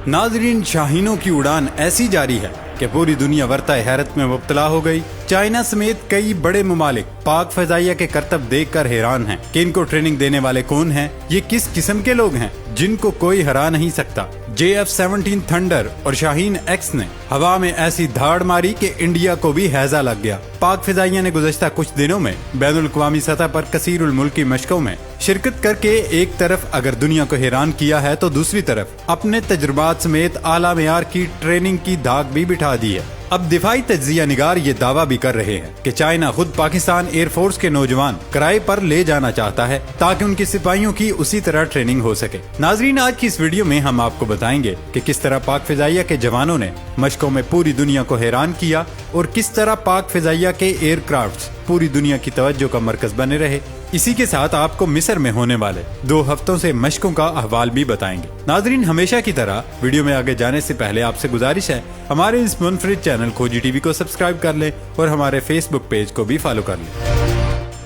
नाजरीन, शाहीनों की उड़ान ऐसी जारी है कि पूरी दुनिया वर्ताए हैरत में मुब्तला हो गई। चाइना समेत कई बड़े ममालिक पाक फजाइया के करतब देखकर हैरान हैं कि इनको ट्रेनिंग देने वाले कौन हैं, ये किस किस्म के लोग हैं जिनको कोई हरा नहीं सकता। JF-17 थंडर और शाहीन एक्स ने हवा में ऐसी धाड़ मारी कि इंडिया को भी हैजा लग गया। पाक फिजाइया ने गुज़श्ता कुछ दिनों में बैनुल अक़वामी सतह पर कसीरुल मुल्की मशकों में शिरकत करके एक तरफ अगर दुनिया को हैरान किया है तो दूसरी तरफ अपने तजुर्बात समेत आला मेयार की ट्रेनिंग की धाक भी बिठा दी है। अब दिफाई तज्जिया निगार ये दावा भी कर रहे हैं कि चाइना खुद पाकिस्तान एयरफोर्स के नौजवान किराए पर ले जाना चाहता है ताकि उनके सिपाहियों की उसी तरह ट्रेनिंग हो सके। नाजरीन, आज की इस वीडियो में हम आपको बताएंगे कि किस तरह पाक फिजाइया के जवानों ने मशकों में पूरी दुनिया को हैरान किया और किस तरह पाक फिजाइया के एयरक्राफ्ट पूरी दुनिया की तवज्जो का मरकज बने रहे। इसी के साथ आपको मिस्र में होने वाले 2 हफ्तों से मशकों का अहवाल भी बताएंगे। नाजरीन, हमेशा की तरह वीडियो में आगे जाने से पहले आपसे गुजारिश है, हमारे इस मुनफरिद चैनल खोजी टीवी को सब्सक्राइब कर लें और हमारे फेसबुक पेज को भी फॉलो कर लें।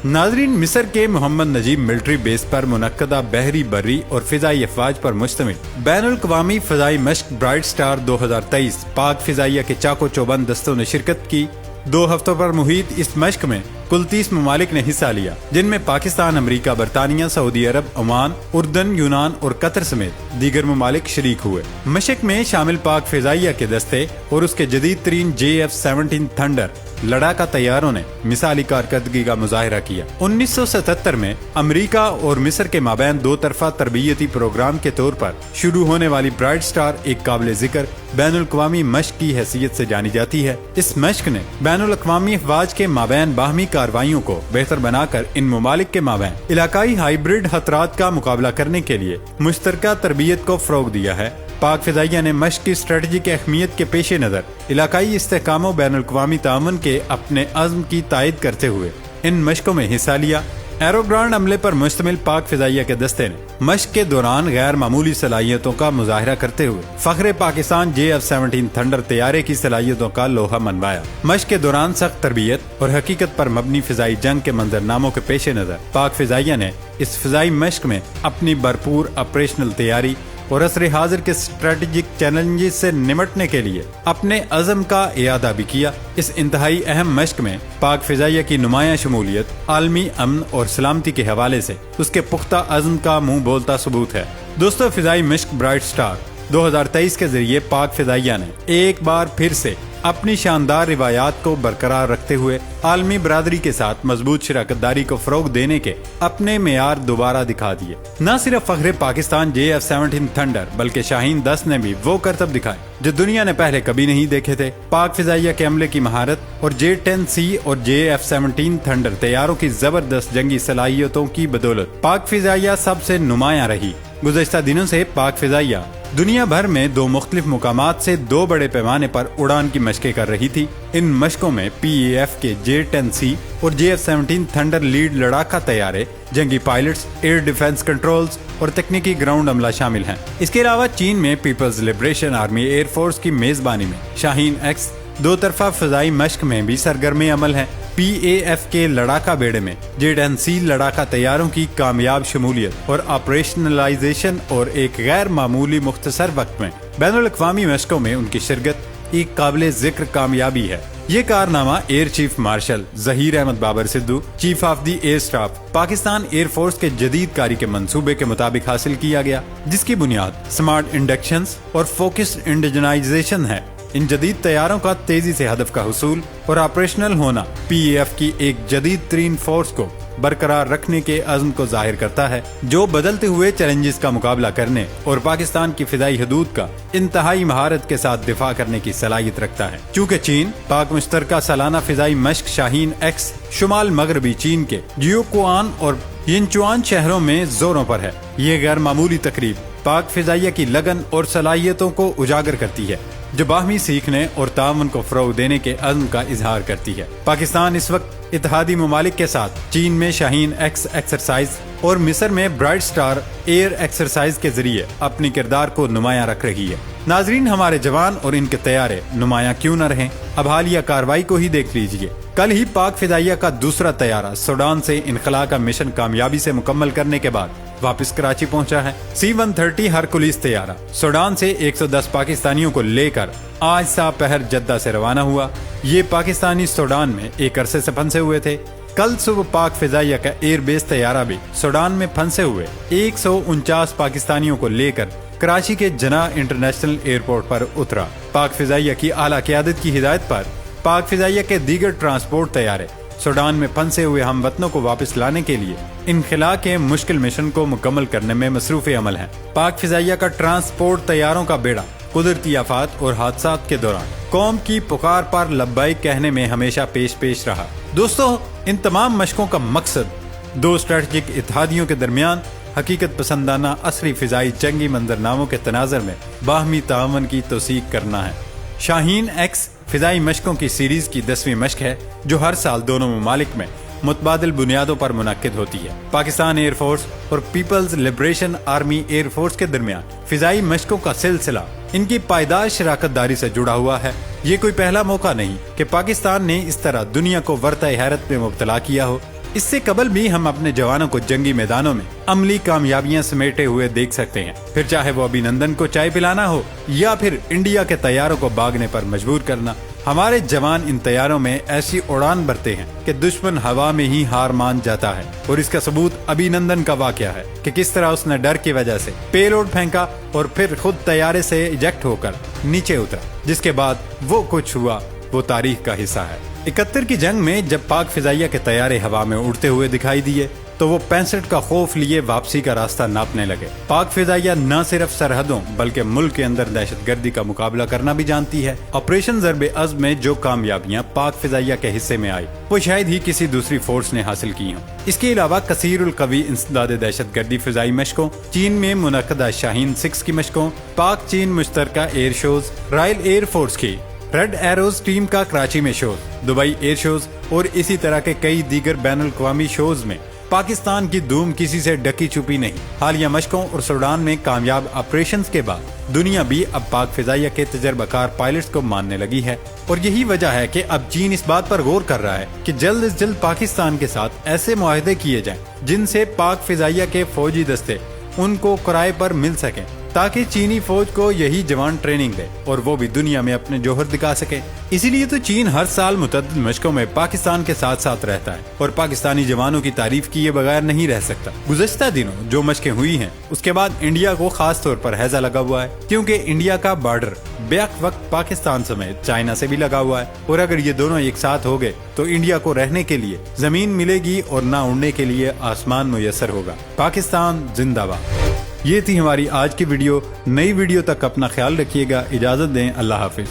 नाजरीन, मिस्र के मोहम्मद नजीब मिलिट्री बेस पर मुनक्कदा बहरी, बर्री और फिजाई अफवाज पर मुश्तमिल बैनुल अक़वामी फ़ज़ाई मश्क ब्राइट स्टार 2023 पाक फिजाइया के चाको चौबंद दस्तों ने शिरकत की। 2 हफ्तों पर मुहित इस मश्क में कुल 30 ममालिक ने हिस्सा लिया, जिनमें पाकिस्तान, अमरीका, बरतानिया, सऊदी अरब, ओमान, उर्दन, यूनान और कतर समेत दीगर ममालिक शरीक हुए। मशक में शामिल पाक फिजाइया के दस्ते और उसके जदीद तरीन JF-17 थंडर लड़ाका तैयारों ने मिसाली कारकर्दगी का मुजाहिरा किया। 1977 में अमरीका और मिस्र के माबैन 2 तरफा तरबियती प्रोग्राम के तौर पर शुरू होने वाली ब्राइट स्टार एक काबिल जिक्र बैनुल अक़वामी मश्क की हैसियत से जानी जाती है। इस मश्क ने बैनुल अक़वामी अफवाज के माबैन बाहमी कार्रवाइयों को बेहतर बनाकर इन ममालिक के माबैन इलाकाई हाइब्रिड खतरात का मुकाबला करने के लिए मुश्तरका तरबियत को फ़रोग़ दिया है। पाक फिजाइया ने मश्क की स्ट्रेटजिक अहमियत के पेश नज़र इलाकाई इस्तेहकाम व बैनुल अक़वामी ताउन के अपने अज़्म की तायद करते हुए इन मशकों में हिस्सा लिया। एरोग्रांड अमले पर मुश्तमिल पाक फिजाइया के दस्ते ने मश्क के दौरान गैर मामूली सलाहियतों का मुजाहिरा करते हुए फ़ख्रे पाकिस्तान JF-17 थंडर तैयारे की सलाहियतों का लोहा मनवाया। मश्क के दौरान सख्त तरबियत और हकीकत पर मबनी फिजाई जंग के मंजरनामों के पेश नज़र पाक फिजाइया ने इस फिजाई मश्क में अपनी भरपूर ऑपरेशनल तैयारी और असर हाजिर के स्ट्रेटेजिक चैलेंजेस से निमटने के लिए अपने अज़म का इयादा भी किया। इस इंतहाई अहम मश्क में पाक फिजाइया की नुमायां शमूलियत आलमी अमन और सलामती के हवाले से उसके पुख्ता अज़म का मुंह बोलता सबूत है। दोस्तों, फिजाई मश्क ब्राइट स्टार 2023 के जरिए पाक फिजाइया ने एक बार फिर से अपनी शानदार रिवायात को बरकरार रखते हुए आलमी बरादरी के साथ मजबूत शराकतदारी को फरोग देने के अपने मेयार दोबारा दिखा दिए। न सिर्फ फ़ख्रे पाकिस्तान JF-17 थंडर बल्कि शाहीन 10 ने भी वो करतब दिखाए जो दुनिया ने पहले कभी नहीं देखे थे। पाक फिजाइया के अमले की महारत और J-10C और JF-17 थंडर तैयारों की जबरदस्त जंगी सलाहियतों की बदौलत पाक फिजाइया सबसे नुमायां रही। गुज़श्ता दिनों से पाक फिजाइया दुनिया भर में 2 मुख्तलिफ मुकामात से 2 बड़े पैमाने पर उड़ान की मशकें कर रही थी। इन मशकों में PAF के J-10C और JF-17 थंडर लीड लड़ाका तैयारे, जंगी पायलट्स, एयर डिफेंस कंट्रोल्स और तकनीकी ग्राउंड अमला शामिल हैं। इसके अलावा चीन में पीपल्स लिबरेशन आर्मी एयरफोर्स की मेजबानी में शाहीन एक्स 2 तरफा फजाई मश्क में भी सरगर्म अमल है। PAF के लड़ाका बेड़े में J-10C लड़ाका तैयारों की कामयाब शमूलियत और ऑपरेशनलाइजेशन और एक गैर मामूली मुख्तसर वक्त में बैनुल अक़वामी मशकों में उनकी शिरकत एक काबिल जिक्र कामयाबी है। ये कारनामा air chief marshal Zaheer Ahmed Babar Sidhu, chief of the air staff, Pakistan air force के जदीद कारी के मंसूबे के मुताबिक हासिल किया गया, जिसकी बुनियाद स्मार्ट इंडक्शंस और फोकस्ड इंडिजनाइजेशन है। इन जदीद तैयारों का तेजी से हदफ का हुसूल और ऑपरेशनल होना PAF की एक जदीद तरीन फोर्स को बरकरार रखने के अज़्म को जाहिर करता है, जो बदलते हुए चैलेंजेस का मुकाबला करने और पाकिस्तान की फिदाई हदूद का इंतहाई महारत के साथ दिफा करने की सलाहियत रखता है। चूँकि चीन पाक मुश्तरका सालाना फिजाई मश्क शाहीन एक्स शुमाल मगरबी चीन के जियोकुआन और यिनचुआन शहरों में जोरों पर है। ये गैर मामूली तकरीब पाक फिजाइया की लगन और सलाहियतों को उजागर करती है, जो बाहमी सीखने और ताउन को फरोग देने के अज़्म का इजहार करती है। पाकिस्तान इस वक्त इत्तेहादी ममालिक के साथ चीन में शाहीन एक्स एक्सरसाइज और मिस्र में ब्राइट स्टार एयर एक्सरसाइज के जरिए अपनी किरदार को नुमायां रख रही है। नाजरीन, हमारे जवान और इनके तैयारे नुमायां क्यों न रहें, अब हालिया कार्रवाई को ही देख लीजिए। कल ही पाक फिदाइया का दूसरा तैयारा सूडान से इनखला का मिशन कामयाबी से मुकम्मल करने के बाद वापस कराची पहुंचा है। C-130 हरकुलिस तैयारा सूडान से 110 पाकिस्तानियों को लेकर आज सा पहर जद्दा से रवाना हुआ। ये पाकिस्तानी सूडान में एक अरसे से फंसे हुए थे। कल सुबह पाक फिजाइया का एयरबेस तैयारा भी सूडान में फंसे हुए 149 पाकिस्तानियों को लेकर कराची के जना इंटरनेशनल एयरपोर्ट पर उतरा। पाक फिजाइया की आला क़यादत की हिदायत पर पाक फिजाइया के दीगर ट्रांसपोर्ट तैयारे सूडान में फंसे हुए हमवतनों को वापस लाने के लिए इनखला के मुश्किल मिशन को मुकम्मल करने में मसरूफ अमल है। पाक फिजाइया का ट्रांसपोर्ट तैयारों का बेड़ा कुदरती आफात और हादसात के दौरान कौम की पुकार पर लब्बाइक कहने में हमेशा पेश रहा। दोस्तों, इन तमाम मशकों का मकसद दो स्ट्रेटेजिक इत्तेहादियों के दरमियान हकीकत पसंदाना असली फिजाई जंगी मंजरनामों के तनाजर में बाहमी तावन की तौसीक करना है। शाहीन एक्स फिजाई मशकों की सीरीज की 10वीं मशक है जो हर साल दोनों ममालिक में मुतबादिल बुनियादों पर मुनक्किद होती है। पाकिस्तान एयरफोर्स और पीपल्स लिबरेशन आर्मी एयरफोर्स के दरमियान फिजाई मशकों का सिलसिला इनकी पायदार शराकत दारी से जुड़ा हुआ है। ये कोई पहला मौका नहीं कि पाकिस्तान ने इस तरह दुनिया को वर्ताए हैरत में मुब्तला किया हो। इससे कबल भी हम अपने जवानों को जंगी मैदानों में अमली कामयाबियां समेटे हुए देख सकते हैं, फिर चाहे वो अभिनंदन को चाय पिलाना हो या फिर इंडिया के तैयारों को भागने पर मजबूर करना। हमारे जवान इन तैयारों में ऐसी उड़ान भरते हैं कि दुश्मन हवा में ही हार मान जाता है। और इसका सबूत अभिनंदन का वाकया है कि किस तरह उसने डर की वजह से पेलोड फेंका और फिर खुद तैयारे से इजेक्ट होकर नीचे उतरा। जिसके बाद वो कुछ हुआ वो तारीख का हिस्सा है। 71 की जंग में जब पाक फिजाइया के तैयारे हवा में उड़ते हुए दिखाई दिए तो वो 65 का खौफ लिए वापसी का रास्ता नापने लगे। पाक फिजाइया न सिर्फ सरहदों बल्कि मुल्क के अंदर दहशतगर्दी का मुकाबला करना भी जानती है। ऑपरेशन ज़र्ब-ए-अज़्म में जो कामयाबियां पाक फिजाइया के हिस्से में आई वो शायद ही किसी दूसरी फोर्स ने हासिल की हों। इसके अलावा कसीरुल कवी इंसदाद दहशतगर्दी फिजाई मशकों, चीन में मुनक्कदा शाहीन 6 की मशकों, पाक चीन मुश्तरका air shows, Royal Air Force की रेड एरोज टीम का कराची में शोज, दुबई एयर शोज और इसी तरह के कई दीगर बैनुल अक़वामी शोज में पाकिस्तान की धूम किसी से ढकी छुपी नहीं। हालिया मशकों और सूडान में कामयाब ऑपरेशंस के बाद दुनिया भी अब पाक फिजाइया के तजर्बाकार पायलट्स को मानने लगी है। और यही वजह है कि अब चीन इस बात पर गौर कर रहा है कि जल्द से जल्द पाकिस्तान के साथ ऐसे मुआहदे किए जाएं जिनसे पाक फिजाइया के फौजी दस्ते उनको किराए पर मिल सकें ताकि चीनी फौज को यही जवान ट्रेनिंग दे और वो भी दुनिया में अपने जोहर दिखा सके। इसीलिए तो चीन हर साल मुतअद्दिद मशकों में पाकिस्तान के साथ साथ रहता है और पाकिस्तानी जवानों की तारीफ किए बगैर नहीं रह सकता। गुज़श्ता दिनों जो मशकें हुई हैं उसके बाद इंडिया को खास तौर पर हैजा लगा हुआ है क्योंकि इंडिया का बॉर्डर बेवक्त वक्त पाकिस्तान समेत चाइना से भी लगा हुआ है। और अगर ये दोनों एक साथ हो गए तो इंडिया को रहने के लिए जमीन मिलेगी और ना उड़ने के लिए आसमान मुयस्सर होगा। पाकिस्तान जिंदाबाद। ये थी हमारी आज की वीडियो। नई वीडियो तक अपना ख्याल रखिएगा। इजाजत दें। अल्लाह हाफिज।